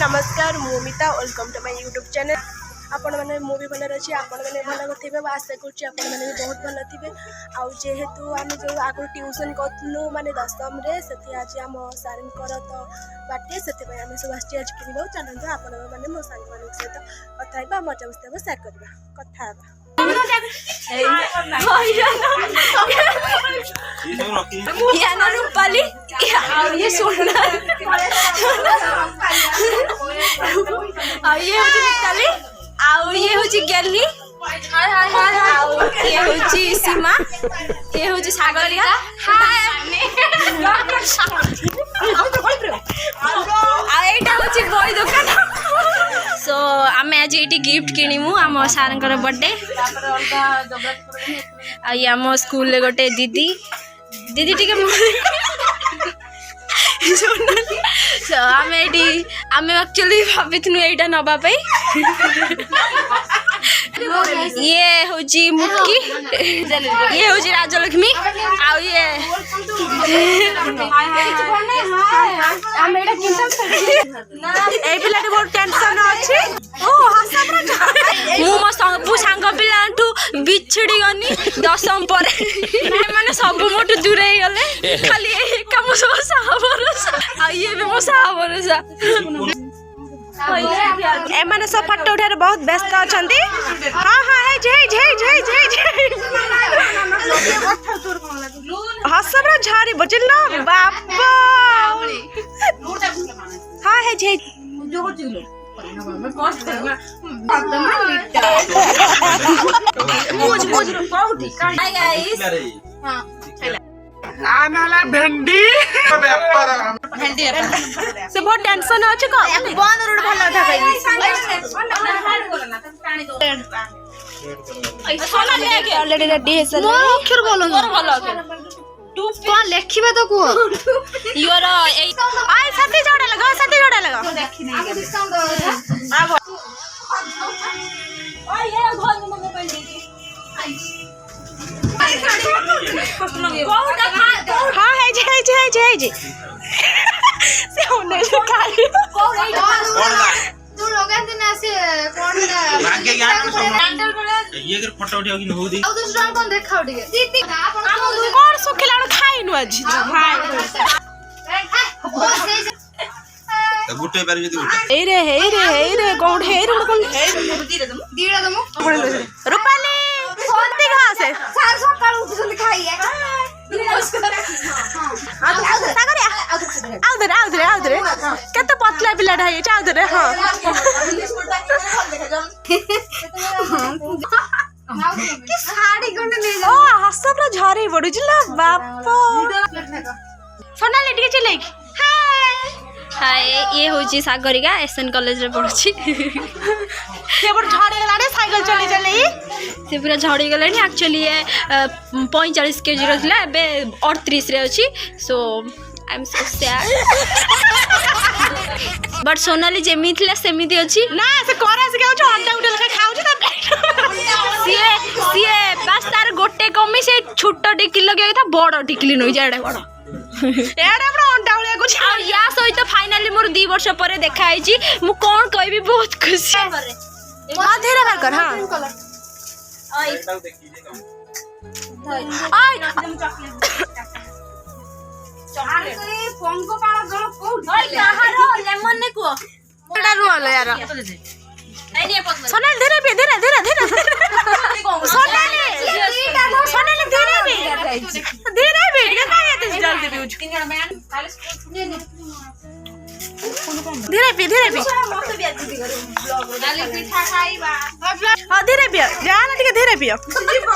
नमस्कार मु Amita welcome to my YouTube channel. आपण मैंने मु भी भल अच्छी आपण मैंने भल थे आशा करुँच आपण मैंने भी बहुत भल थे। आउ जेहेतु आम जो आगु ट्यूशन करूँ माने दशम से आज आम सार तो बाटे से आम सब आज किणवा चलते आपण मैंने मो सांग मान सहित कथा मजा मस्ती सेयार करवा कथा रूपाली ये सोना ये मिताली ये हूँ गेली ये हूँ सीमा ये हूँ सागरिका यहाँ हूँ बही दुकान। सो आम आज ये गिफ्ट किणीमु आम सार बर्थडे आम स्कूल गोटे दीदी दीदी टी आम एक्चुअली भाभी यहाँ नापी ये हूँ मुक्की ये हूँ राजलक्ष्मी आउ ये पिला बहुत टेंशन अच्छी मु सांग पिला बिछड़ी गनी दशम पर मैंने सब मोटू दूर गले खाली एक मो सब साहा भरोसा ये भी मो साहा भरोसा एमाने सब फोटो उठार बहुत व्यस्त अच्छा। हाँ हाँ हसब झाड़ी बचिल बाप हाँ है झे भेंडी से बहुत टेंशन अच्छे बंद रोड भल ऑलरेडी रेडी है सर अक्षर बोलो तू कौन लिखिबे तो को योर आई साथी जोड़ा लगा आगे डिस्काउंट आगो ओए ये घर में मगे पहन दे हाँ है जे से होने खाली तू लोगन दिन से कौन भाग्य ज्ञान ये कर फोटो उठाओ कि हो दी आ दूसरा कौन देखाओ ठीक दीदी कौन सुखिला खाइनु आज गुटे पार जदी गुटे हे रे कौन हे रे कौन दीड़ा दमु रूपाली सोती घास है सार सकाळ उठुन खाइए आउदरे केते पतला पिलाटा है आउदरे हां कि साड़ी कोन ले ओ हसबरा झरी पडुजिला बाप सोना लेटी चले हाय ये हूँ सागरिका एसएन कॉलेज रे पढ़ुची झड़ी गला साइकिल चली से पूरा झड़ी गला एक्चुअली ये 45 केजी रहा ए 38 रे अच्छी so I am so sad but Sonali जेमी थिला सेमिति अछि ना से कोरा से कहउ अंडा उडा लखा खाउ छी सीए बस तार गोटे कमी से छोटा टिकली लगे था बड़ टिकली नई जाडा बड़ एडा बड़ अंडा उडा को आ या सहित फाइनली मोर 2 वर्ष पर देखा आइची मु कोन कहबी बहुत खुशी हां धीरे बार कर हां ओय चॉकलेट पंको पाला गलो को ओय कहारो लेमन ने को एडा रुआलो यार सोनाली धीरे सोनाली धीरे जल्दी धीरे धीरे पियो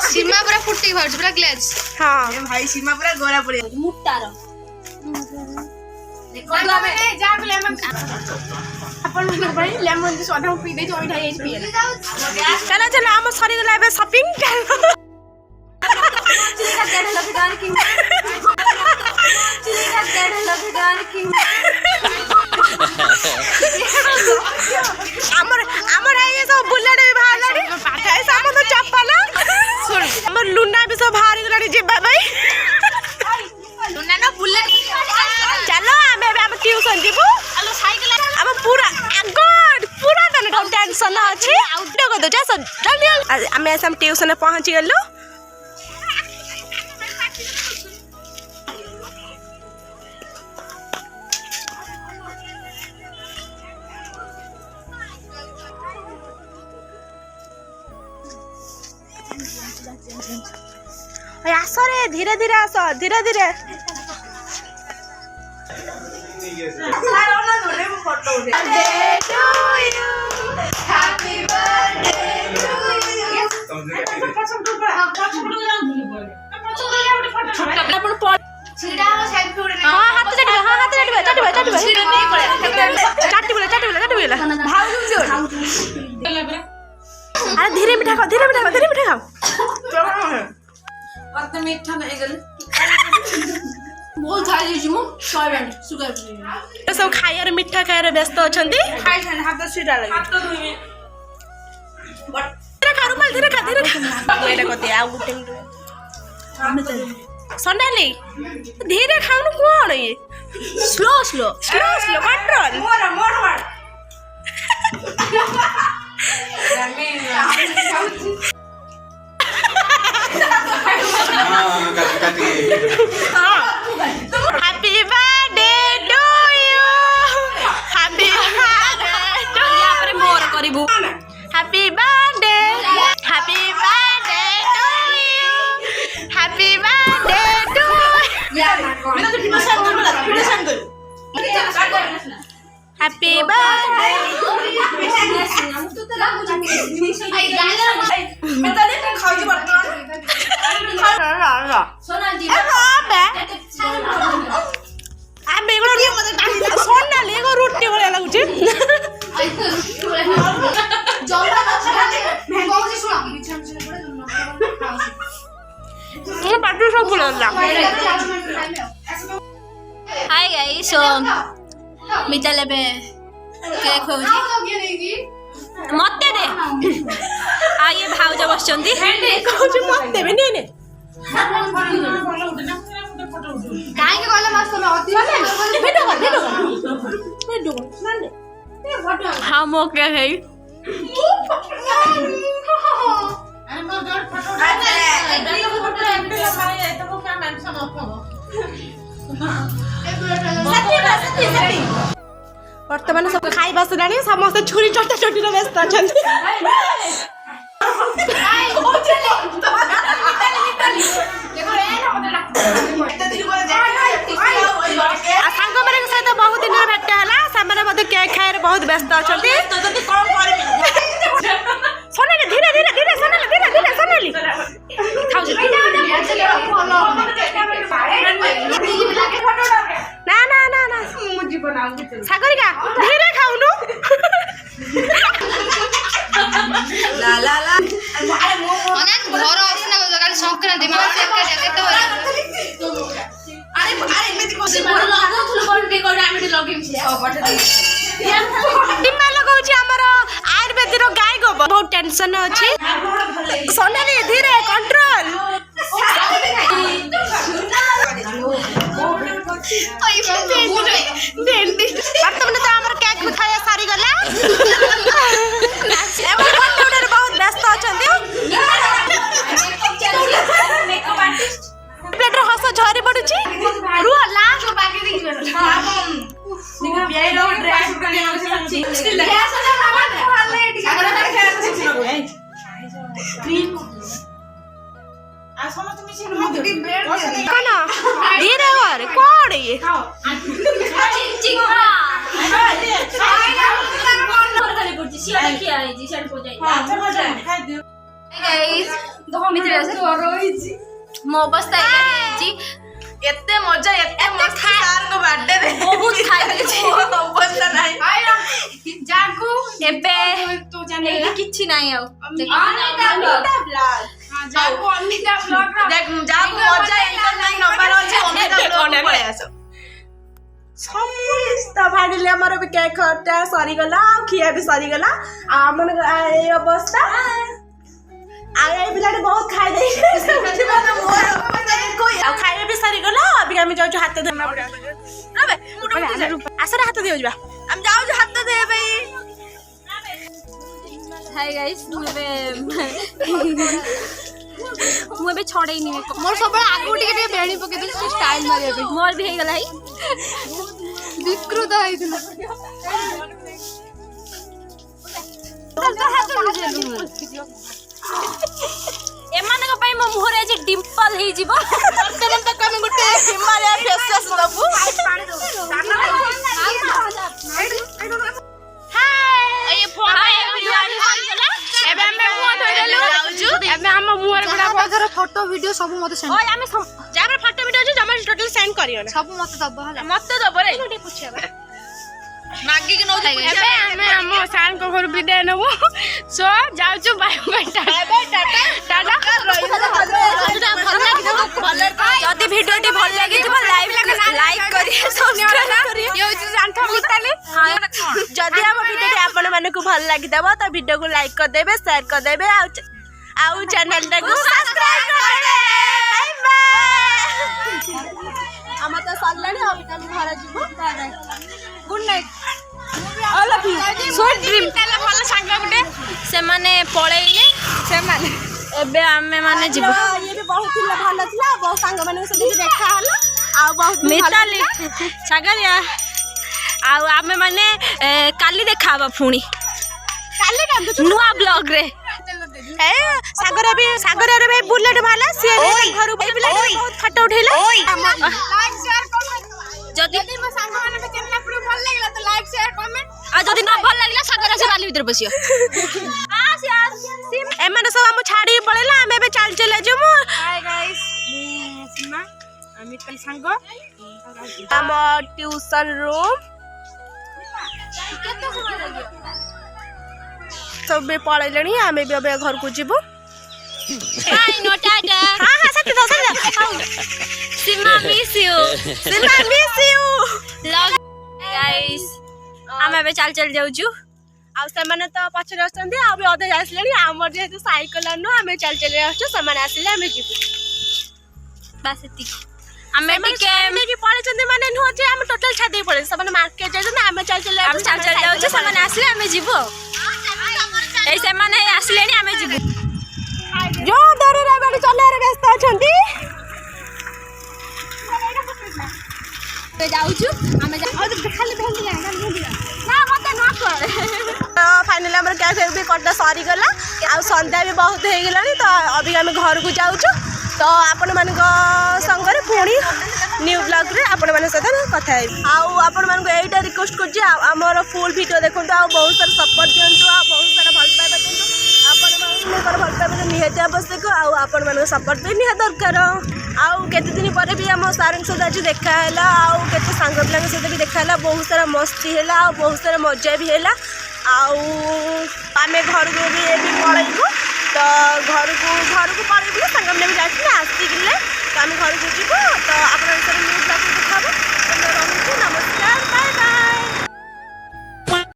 सीमा पूरा फुटी भाउछ पूरा ग्लेज हां भाई सीमा पूरा गोरा पड़ी मुट्टार जा लेमन अपन भाई लेमन जो सोडा पी दे जो उठा एच पी चलो हम सरी गला बे शॉपिंग हमर ये सब बुलेट भी भालाडी पाठाय सामो तो चप्पल सुन हमर लुना भी सब भारी गलाडी जे भाई लुना ना बुलेट चलो हम ट्यूशन जीबू चलो साइकिल हम पूरा ଅଛି ଆଉ ଭିଡ଼ିଓ କରି ଦଉଛୁ ଜଲ୍ଦି ଆମେ ଆସି ଆମ ଟ୍ୟୁସନରେ ପହଞ୍ଚି ଗଲୁ। आस रे धीरे धीरे आस धीरे धीरे अरे धीरे मीठा खाओ धीरे मीठा खाओ धीरे मीठा खाओ मीठा नहीं गले बहुत खाई छी मु 100 बैंड सुगर तो सब खायर मीठा खायर व्यस्त अछंती खाई छन हाथ सीधा लगे हाथ तो धोइबे धीरे खा रुमाल धीरे खा एटा कते आ गुटे अमिता सोनाली धीरे खाउनु कोन ये slow slow slow slow control मोर happy birthday to you happy birthday to या पर मोर करिबू happy birthday to you happy birthday to या मैं तो वीडियो सेंड कर हैप्पी बर्थडे मैं तो देख खाऊ जी बर्तन सोना जी आ बेगुड़ा रे मते सोना ले गो रोटी भले लागुची जल्ला महंगा से सुना बिछम से पड़े ये पाटू सब बोलला हाय गाइस सो मिता लेबे केक होजी मते दे आ ये भाउज बसचंती कहूची मते बे ने काहे के गले मास में अति भेटो हां मो के है वर्तमान सब खाई बसलानी समस्त छुरी चटा चटी रे व्यस्त अछंती सांग मारे सहित बहुत दिन भेट है से केक खाए बहुत व्यस्त अच्छा सोनाली धीरे धीरे धीरे सोनाली धीरे धीरे सोनाली ना ना ना ना सागरिका धीरे खाऊनु ला ला ला अनेक घर आसी ना जगह संक्रांति माने एका देखते हो अरे अरे एमति कोसी मोर लगाउथुल कोनटे कोन आमिटी लगिम छी सब पठे टिम्मा लगाउछी हमर आयुर्वेद रो गाय गोबर बहुत टेंशन अछि सोनाली धीरे कंट्रोल भेंडी वर्तमान तो हमर केक भी खाया सारी गला एबो कंट्रोलर बहुत व्यस्त अछंती मेकअप आर्टिस्ट प्लेटर हस झरी पडुची रुआ लास्ट बाकी दी हां निगो बेलो ड्रेस करने अछि स्टिल गैस ना लेट सागर का खेल क्रीम आ समस्त मिसी मोदी ब्रेड कोन धीरे और कोड ये चिंगा खाली पड़ची सिया देखि आई जी साइड को जाई हां चलो जाए खाइ दियो गाइस दो मित्र से रोइची मो अवस्था जी एते मजा एते मस्त सार को बर्थडे रे बहुत खाइ छी अवस्था नाही जाकू एबे तो जाने किछि नाही आ अमिता ब्लॉग जाकू अमिता ब्लॉग देख जाकू मजा इनकर नाही नंबर अछि अमिता ब्लॉग पळे आसो समस्त फाइनली हमर भी केक खटा सरी गला खिया भी सरी गला आ मन ए अवस्था आए बिलाडे बहुत खाइ दे कोई आ खाइबे भी सरी गला अभी हम जाउ हाथ दे अबे आसरे हाथ दे जबा हम जाउ हाथ दे भाई हाय गाइस मुझे छड़े मोर सब आगु टिके बेणी पके दे स्टाइल मारे पे मोर भी हे गला है विकृत होइदिना एमानक पई मो मुहरे जे डिंपल हे जीवो तने त कमे गुटे हिमालय फेसस बाबू हाय ए फोन एवरीवन एबे हम मुह धरलु एबे हम मुहर गुडा बजर फोटो वीडियो सब मते सेंड ओय हमें जाबे फोटो वीडियो जे जमा टोटल सेंड करियो ना सब मते दब हला मते दब रे टी पूछिया मागी के नो एबे हमें हम सार को घर विदाय नबो सो जाउछु बाय बाय टाटा टाटा जदी वीडियो टी भल लागी तो लाइक करी सब्सक्राइब करी ये होची जानथा मिताले जदी हम वीडियो टी आपण माने को भल लागी दबो तो वीडियो को लाइक कर देबे शेयर कर देबे आउ चैनल को सब्सक्राइब कर दे बाय बाय Amita सल्लानी अमिता घर जीवो good night all of you sweet dream ताला भल संग गुटे से माने पळेइले से माने एबे आमे माने जीवो ये भी बहुत भल थला बहुत संग माने से देखा हला आ बहुत मिताली सागरिया आ आमे माने काली देखाबा फुणी काली नुआ ब्लॉग रे ए सागर रे भाई बुलेट वाला से घर बहुत फोटो उठेला लाइक शेयर कमेंट जदी म संग माने के चैनल पूरा भल लागला तो लाइक शेयर कमेंट आ जदी ना भल लागला सागर से वाली भीतर बसियो आस यार ए माने सब हम छाड़ी पळेला हमें बे चल चले जमु हाय गाइस सीमा अमित संग हम ट्यूशन रूम केतो समय लागियो सब पळेलणी हमें भी अब घर को जीवो हाय नो टाटा हां हां सत्य तो सीमा मिस यू लव गाइस हमें बे चल जाऊ छु आ से माने तो पछरे आछंदी आ भी अधे आसलेनी हमर जे साइकिल न हमें चल आछो से माने आसले हमें जीवो बस एती हमें टिके की पड़े चंदी माने न हो जे हम टोटल छादे पड़े सब माने मार्केट जाय न हमें चल जाऊ छु से माने आसले हमें जीवो ऐसे माने आसलेनी हमें जीवो जो दरे रे बाडी चले रे व्यस्त अछंती जाऊ छु हमें खाली भेंडी ना मते ना कर फाइनली हमर कैफे भी कटा सरी गला आ संध्या भी बहुत हे गेलानी तो अभी हम घर को जाऊ छु तो आपण मान संग रे पुणी न्यू ब्लॉग रे आपण मान साथ कथा है आ आपण मान को एटा रिक्वेस्ट कर जे हमर फुल वीडियो देखंतु आ बहुत सारा सपोर्ट दियंतु आ बहुत सारा भल पाइबा दियंतु आपण मान भल पाइबा निहत आवश्यक आ आपण मान सपोर्ट भी निहत दरकार आउ केते दिन पर भी हम सार सहित आज देखा है आउ केते सांग पिला सहित भी देखा है बहुत सारा मस्ती है बहुत सारा मजा भी है आउ आमे घर को भी पलैबू तो घर को